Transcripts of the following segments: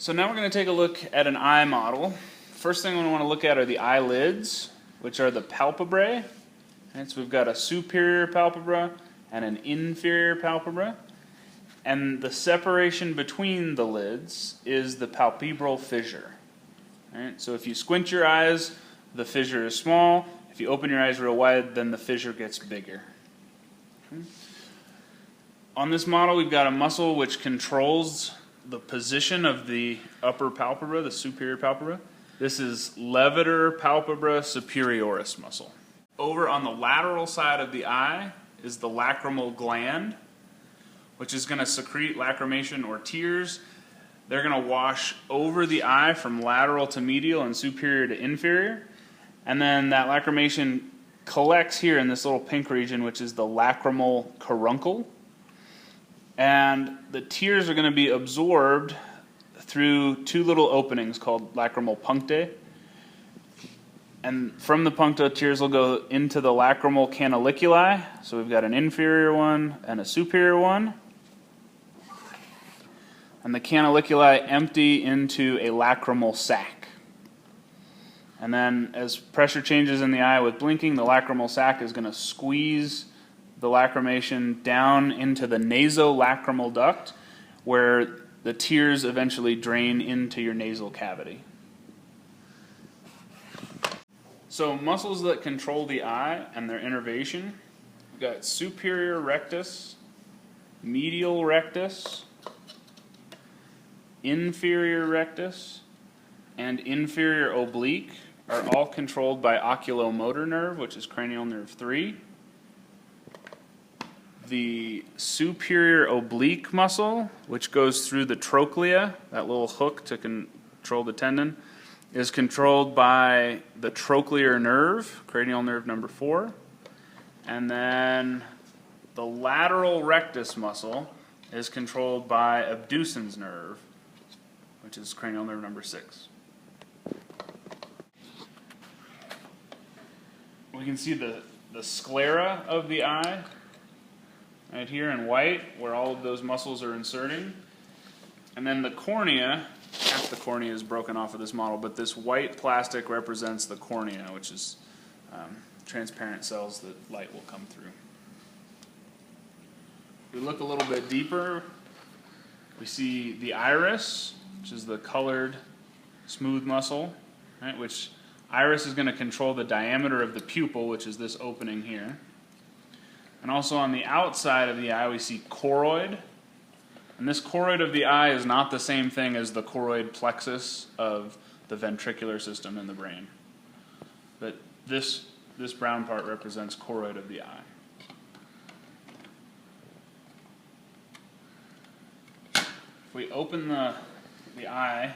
So now we're going to take a look at an eye model. First thing we want to look at are the eyelids, which are the palpebrae. And so we've got a superior palpebra and an inferior palpebra. And the separation between the lids is the palpebral fissure. Right? So if you squint your eyes, the fissure is small. If you open your eyes real wide, then the fissure gets bigger. Okay. On this model, we've got a muscle which controls the position of the upper palpebra, the superior palpebra. This is levator palpebra superioris muscle. Over on the lateral side of the eye is the lacrimal gland, which is going to secrete lacrimation or tears. They're going to wash over the eye from lateral to medial and superior to inferior. And then that lacrimation collects here in this little pink region, which is the lacrimal caruncle. And the tears are going to be absorbed through two little openings called lacrimal punctae. And from the puncta, tears will go into the lacrimal canaliculi. So we've got an inferior one and a superior one. And the canaliculi empty into a lacrimal sac. And then as pressure changes in the eye with blinking, the lacrimal sac is going to squeeze the lacrimation down into the nasolacrimal duct, where the tears eventually drain into your nasal cavity. So muscles that control the eye and their innervation, we've got superior rectus, medial rectus, inferior rectus, and inferior oblique are all controlled by oculomotor nerve, which is cranial nerve 3. The superior oblique muscle, which goes through the trochlea, that little hook to control the tendon, is controlled by the trochlear nerve, cranial nerve number 4. And then the lateral rectus muscle is controlled by abducens nerve, which is cranial nerve number 6. We can see the sclera of the eye right here in white, where all of those muscles are inserting. And then the cornea, half the cornea is broken off of this model, but this white plastic represents the cornea, which is transparent cells that light will come through. If we look a little bit deeper, we see the iris, which is the colored smooth muscle, right, which iris is going to control the diameter of the pupil, which is this opening here. And also on the outside of the eye, we see choroid. And this choroid of the eye is not the same thing as the choroid plexus of the ventricular system in the brain. But this brown part represents choroid of the eye. If we open the eye,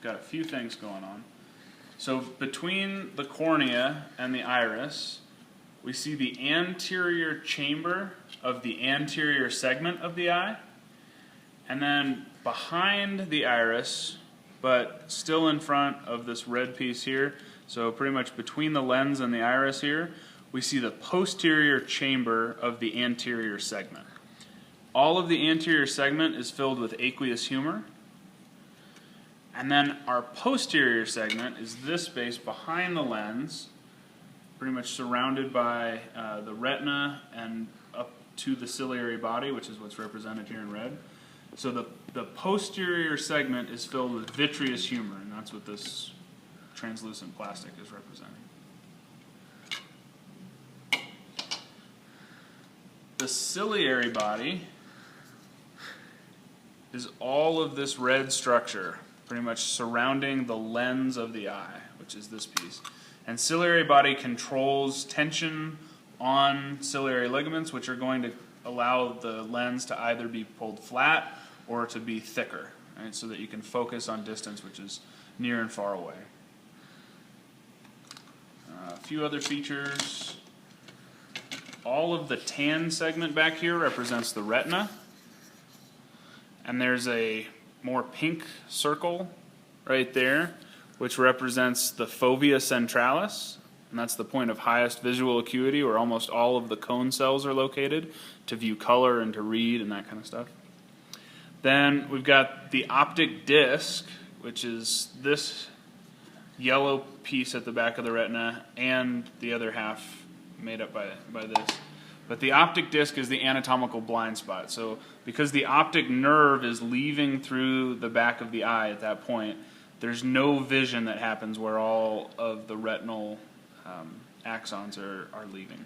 got a few things going on. So between the cornea and the iris, we see the anterior chamber of the anterior segment of the eye. And then behind the iris, but still in front of this red piece here, so pretty much between the lens and the iris here, we see the posterior chamber of the anterior segment. All of the anterior segment is filled with aqueous humor. And then our posterior segment is this space behind the lens, pretty much surrounded by the retina and up to the ciliary body, which is what's represented here in red. So the posterior segment is filled with vitreous humor, and that's what this translucent plastic is representing. The ciliary body is all of this red structure, pretty much surrounding the lens of the eye, which is this piece. And ciliary body controls tension on ciliary ligaments, which are going to allow the lens to either be pulled flat or to be thicker, right, so that you can focus on distance, which is near and far away. A few other features. All of the tan segment back here represents the retina. And there's a more pink circle right there, which represents the fovea centralis, and that's the point of highest visual acuity, where almost all of the cone cells are located to view color and to read and that kind of stuff. Then we've got the optic disc, which is this yellow piece at the back of the retina and the other half made up by this. But the optic disc is the anatomical blind spot. So because the optic nerve is leaving through the back of the eye at that point, there's no vision that happens where all of the retinal axons are leaving.